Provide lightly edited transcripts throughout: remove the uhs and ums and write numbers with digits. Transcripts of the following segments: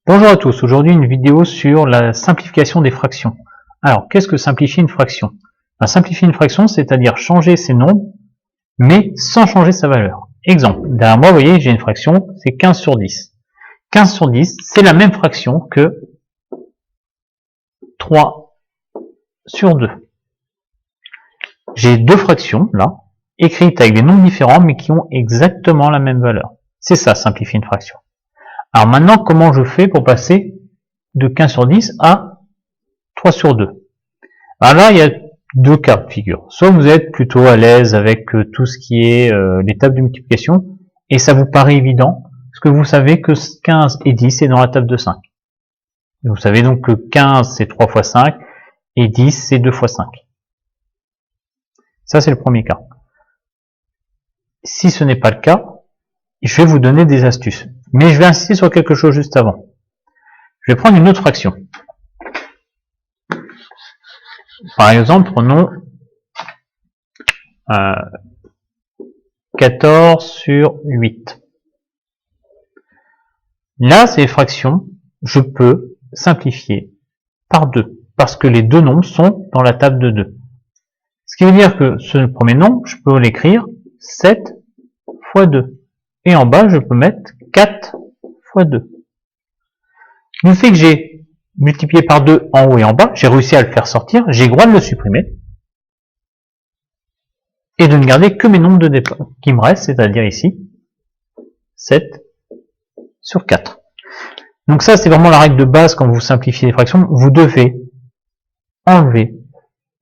Bonjour à tous, aujourd'hui une vidéo sur la simplification des fractions. Alors, qu'est-ce que simplifier une fraction? Simplifier une fraction, c'est-à-dire changer ses nombres, mais sans changer sa valeur. Exemple, derrière moi, vous voyez, j'ai une fraction, c'est 15 sur 10. 15 sur 10, c'est la même fraction que 3 sur 2. J'ai deux fractions, là, écrites avec des nombres différents, mais qui ont exactement la même valeur. C'est ça, simplifier une fraction. Alors maintenant, comment je fais pour passer de 15 sur 10 à 3 sur 2? Alors là, il y a deux cas de figure. Soit vous êtes plutôt à l'aise avec tout ce qui est les tables de multiplication, et ça vous paraît évident, parce que vous savez que 15 et 10 est dans la table de 5. Vous savez donc que 15 c'est 3 fois 5, et 10 c'est 2 fois 5. Ça c'est le premier cas. Si ce n'est pas le cas, je vais vous donner des astuces. Mais je vais insister sur quelque chose juste avant. Je vais prendre une autre fraction. Par exemple, prenons 14 sur 8. Là, ces fractions, je peux simplifier par 2, parce que les deux nombres sont dans la table de 2. Ce qui veut dire que ce premier nombre, je peux l'écrire 7 fois 2. Et en bas, je peux mettre 4 fois 2. Du fait que j'ai multiplié par 2 en haut et en bas, j'ai réussi à le faire sortir, j'ai le droit de le supprimer et de ne garder que mes nombres de départ qui me restent, c'est-à-dire ici 7 sur 4. Donc ça, c'est vraiment la règle de base quand vous simplifiez les fractions. Vous devez enlever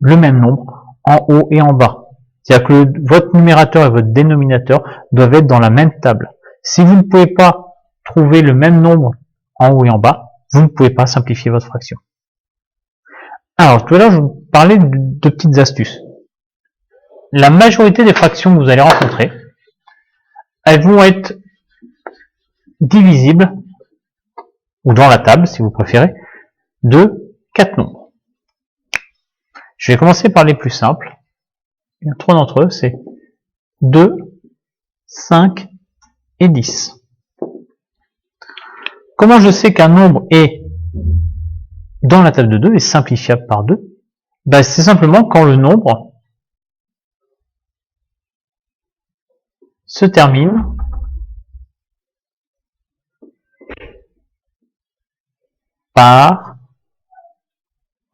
le même nombre en haut et en bas. C'est-à-dire que votre numérateur et votre dénominateur doivent être dans la même table. Si vous ne pouvez pas trouver le même nombre en haut et en bas, vous ne pouvez pas simplifier votre fraction. Alors, tout à l'heure, je vous parlais de petites astuces. La majorité des fractions que vous allez rencontrer, elles vont être divisibles, ou dans la table, si vous préférez, de 4 nombres. Je vais commencer par les plus simples. Il y a 3 d'entre eux, c'est 2, 5 et 10. Comment je sais qu'un nombre est dans la table de 2 et simplifiable par 2? C'est simplement quand le nombre se termine par,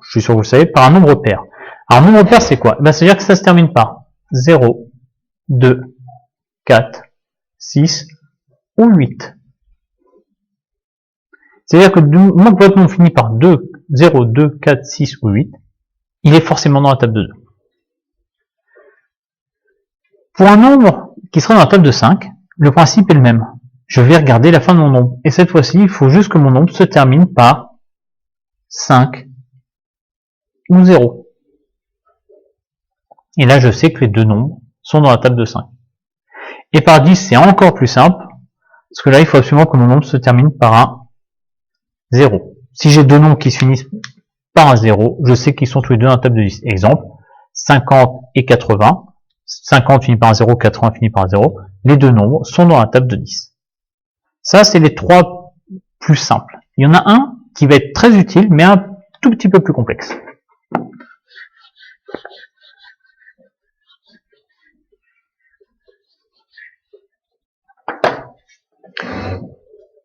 je suis sûr que vous le savez, par un nombre pair. Alors, un nombre pair, c'est quoi? C'est-à-dire que ça se termine par 0, 2, 4, 6 ou 8. C'est-à-dire que du moment que votre nombre finit par 2, 0, 2, 4, 6 ou 8, il est forcément dans la table de 2. Pour un nombre qui sera dans la table de 5, le principe est le même. Je vais regarder la fin de mon nombre. Et cette fois-ci, il faut juste que mon nombre se termine par 5 ou 0. Et là, je sais que les deux nombres sont dans la table de 5. Et par 10, c'est encore plus simple, parce que là, il faut absolument que mon nombre se termine par un 0. Si j'ai deux nombres qui se finissent par un 0, je sais qu'ils sont tous les deux dans la table de 10. Exemple, 50 et 80. 50 finit par un 0, 80 finit par un 0. Les deux nombres sont dans la table de 10. Ça, c'est les trois plus simples. Il y en a un qui va être très utile, mais un tout petit peu plus complexe.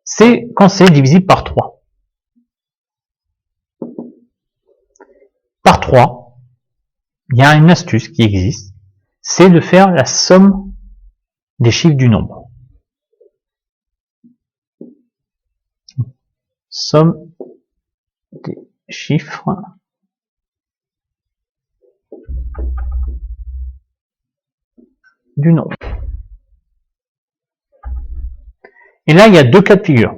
C'est quand c'est divisible par 3. Par 3, il y a une astuce qui existe, c'est de faire la somme des chiffres du nombre. Somme des chiffres du nombre. Et là, il y a deux cas de figure.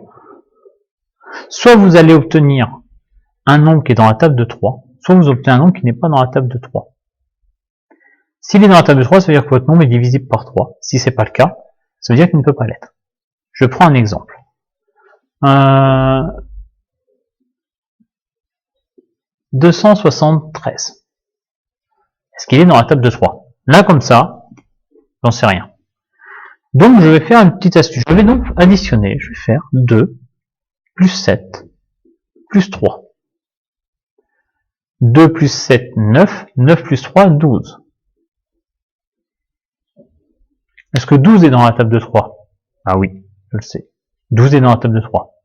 Soit vous allez obtenir un nombre qui est dans la table de 3, soit vous obtenez un nombre qui n'est pas dans la table de 3. S'il est dans la table de 3, ça veut dire que votre nombre est divisible par 3. Si ce n'est pas le cas, ça veut dire qu'il ne peut pas l'être. Je prends un exemple. 273. Est-ce qu'il est dans la table de 3? Là, comme ça, j'en sais rien. Donc, je vais faire une petite astuce. Je vais donc additionner. Je vais faire 2 plus 7, plus 3. 2 plus 7, 9. 9 plus 3, 12. Est-ce que 12 est dans la table de 3? Ah oui, je le sais. 12 est dans la table de 3.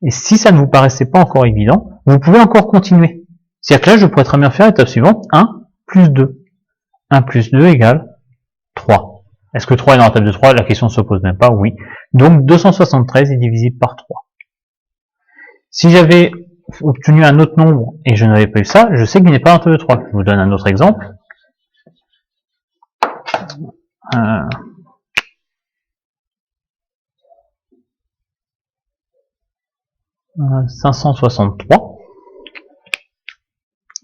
Et si ça ne vous paraissait pas encore évident, vous pouvez encore continuer. C'est-à-dire que là, je pourrais très bien faire l'étape suivante, 1 plus 2. 1 plus 2 égale 3. Est-ce que 3 est dans la table de 3? La question ne se pose même pas, oui. Donc 273 est divisible par 3. Si j'avais obtenu un autre nombre et je n'avais pas eu ça, je sais qu'il n'est pas dans la table de 3. Je vous donne un autre exemple. 563.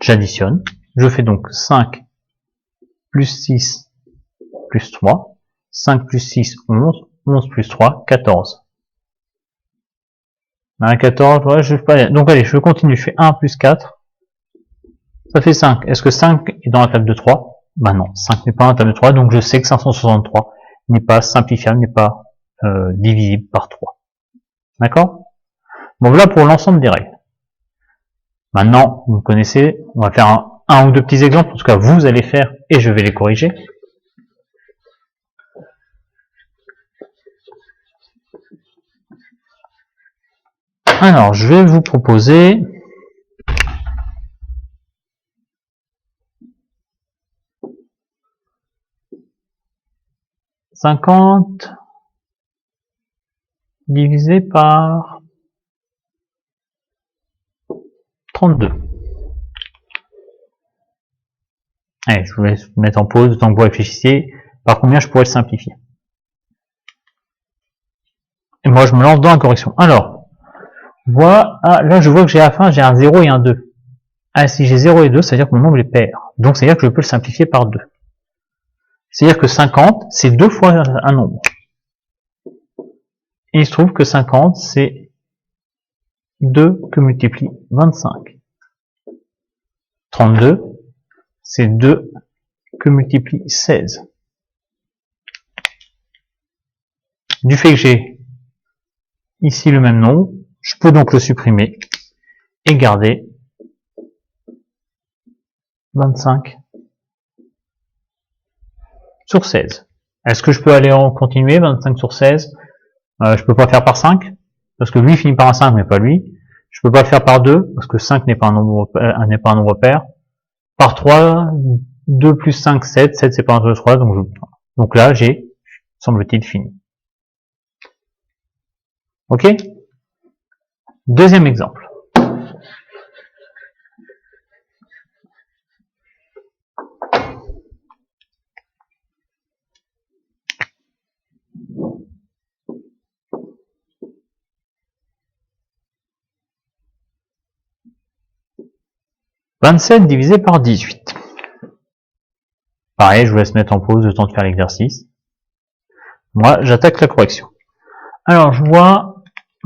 J'additionne. Je fais donc 5 plus 6 plus 3. 5 plus 6, 11. 11 plus 3, 14. 14, ouais, je vais pas aller. Donc allez, je continue. Je fais 1 plus 4. Ça fait 5. Est-ce que 5 est dans la table de 3? Ben non, 5 n'est pas dans la table de 3. Donc je sais que 563 n'est pas simplifiable, n'est pas divisible par 3. D'accord? Bon, voilà pour l'ensemble des règles. Maintenant, vous me connaissez, on va faire un ou deux petits exemples, en tout cas vous allez faire et je vais les corriger. Alors, je vais vous proposer « 50 divisé par 32 ». Allez, je vous laisse mettre en pause, le temps que vous réfléchissiez, par combien je pourrais le simplifier. Et moi, je me lance dans la correction. Alors, voilà, là, je vois que j'ai à la fin, j'ai un 0 et un 2. Ah, si j'ai 0 et 2, ça veut dire que mon nombre est pair. Donc, ça veut dire que je peux le simplifier par 2. C'est-à-dire que 50, c'est 2 fois un nombre. Et il se trouve que 50, c'est 2 que multiplie 25. 32, c'est 2 que multiplie 16. Du fait que j'ai ici le même nombre, je peux donc le supprimer et garder 25 sur 16. Est-ce que je peux aller en continuer 25 sur 16? Je peux pas faire par 5, parce que lui finit par un 5, mais pas lui. Je peux pas le faire par 2, parce que 5 n'est pas un nombre pair. Par 3, 2 plus 5, 7. 7, c'est pas un nombre de 3, donc là, j'ai, semble-t-il, fini. Ok? Deuxième exemple. « 27 divisé par 18. » Pareil, je vous laisse mettre en pause le temps de faire l'exercice. Moi, j'attaque la correction. Alors, je vois,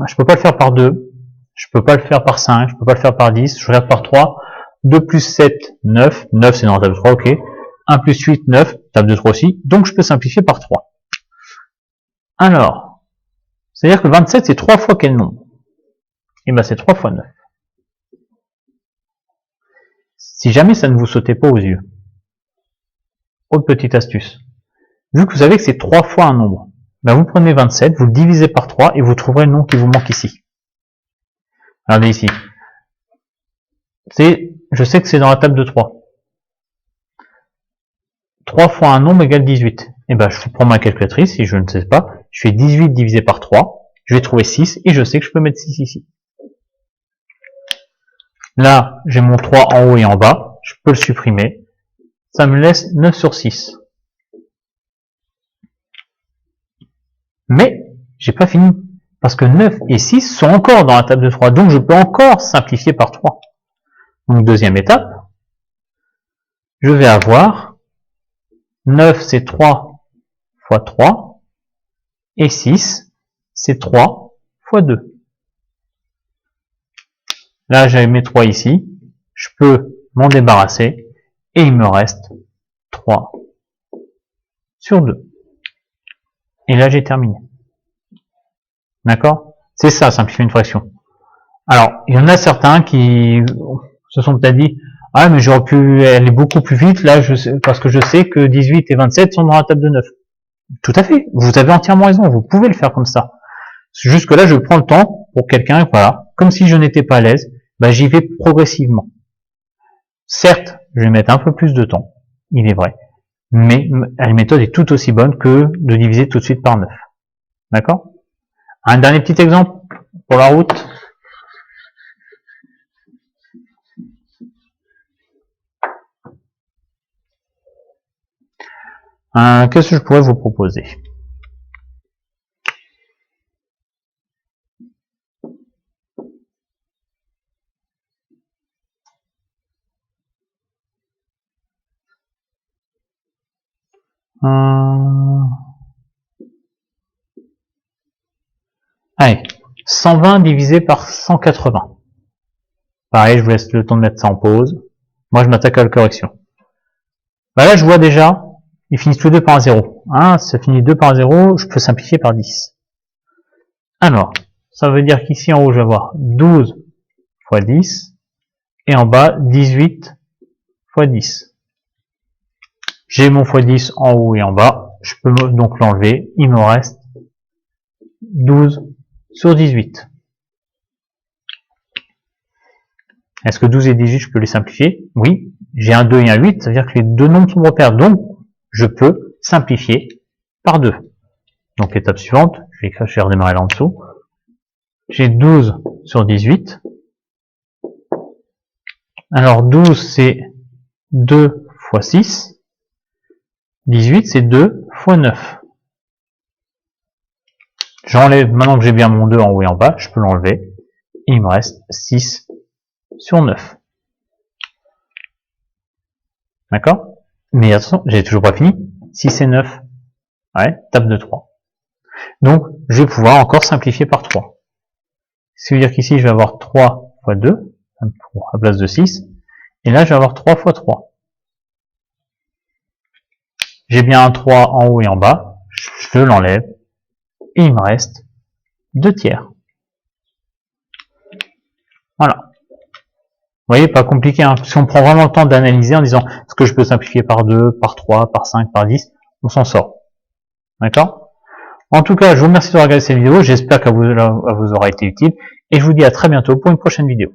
je peux pas le faire par 2, je peux pas le faire par 5, je peux pas le faire par 10, je regarde par 3. 2 plus 7, 9. 9, c'est dans la table de 3, ok. 1 plus 8, 9, table de 3 aussi. Donc, je peux simplifier par 3. Alors, c'est-à-dire que 27, c'est 3 fois quel nombre? Et ben, c'est 3 fois 9. Si jamais ça ne vous sautait pas aux yeux, autre petite astuce. Vu que vous savez que c'est 3 fois un nombre, ben vous prenez 27, vous le divisez par 3 et vous trouverez le nom qui vous manque ici. Regardez ici. Je sais que c'est dans la table de 3. 3 fois un nombre égale 18. Et ben, je prends ma calculatrice, si je ne sais pas, je fais 18 divisé par 3, je vais trouver 6, et je sais que je peux mettre 6 ici. Là, j'ai mon 3 en haut et en bas, je peux le supprimer. Ça me laisse 9 sur 6. Mais, j'ai pas fini. Parce que 9 et 6 sont encore dans la table de 3. Donc, je peux encore simplifier par 3. Donc, deuxième étape. Je vais avoir 9, c'est 3 fois 3. Et 6, c'est 3 fois 2. Là, j'avais mes 3 ici. Je peux m'en débarrasser. Et il me reste 3 sur 2. Et là, j'ai terminé. D'accord? C'est ça, simplifier une fraction. Alors, il y en a certains qui se sont peut-être dit « Ah, mais j'aurais pu aller beaucoup plus vite, là, parce que je sais que 18 et 27 sont dans la table de 9. » Tout à fait, vous avez entièrement raison, vous pouvez le faire comme ça. Jusque là, je prends le temps pour quelqu'un, voilà, comme si je n'étais pas à l'aise, bah, j'y vais progressivement. Certes, je vais mettre un peu plus de temps, il est vrai, mais la méthode est tout aussi bonne que de diviser tout de suite par 9. D'accord? Un dernier petit exemple pour la route. Qu'est-ce que je pourrais vous proposer? Allez, 120 divisé par 180. Pareil, je vous laisse le temps de mettre ça en pause. Moi, je m'attaque à la correction. Bah là, je vois déjà, ils finissent tous les deux par un 0. Hein, ça finit 2 par 0, je peux simplifier par 10. Alors, ça veut dire qu'ici en haut, je vais avoir 12 fois 10, et en bas, 18 fois 10. J'ai mon fois 10 en haut et en bas, je peux donc l'enlever, il me reste 12 sur 18. Est-ce que 12 et 18, je peux les simplifier? Oui, j'ai un 2 et un 8, ça veut dire que les deux nombres sont repères, donc je peux simplifier par 2. Donc l'étape suivante, je vais redémarrer là en dessous. J'ai 12 sur 18. Alors 12 c'est 2 fois 6. 18 c'est 2 fois 9. J'enlève, maintenant que j'ai bien mon 2 en haut et en bas, je peux l'enlever. Il me reste 6 sur 9. D'accord? Mais attention, j'ai toujours pas fini. 6 et 9. Ouais, table de 3. Donc, je vais pouvoir encore simplifier par 3. Ce qui veut dire qu'ici, je vais avoir 3 fois 2, à la place de 6. Et là, je vais avoir 3 fois 3. J'ai bien un 3 en haut et en bas. Je l'enlève. Et il me reste 2 tiers. Voilà. Vous voyez, pas compliqué, hein. Si on prend vraiment le temps d'analyser en disant est-ce que je peux simplifier par 2, par 3, par 5, par 10, on s'en sort. D'accord? En tout cas, je vous remercie d'avoir regardé cette vidéo, j'espère qu'elle vous aura été utile, et je vous dis à très bientôt pour une prochaine vidéo.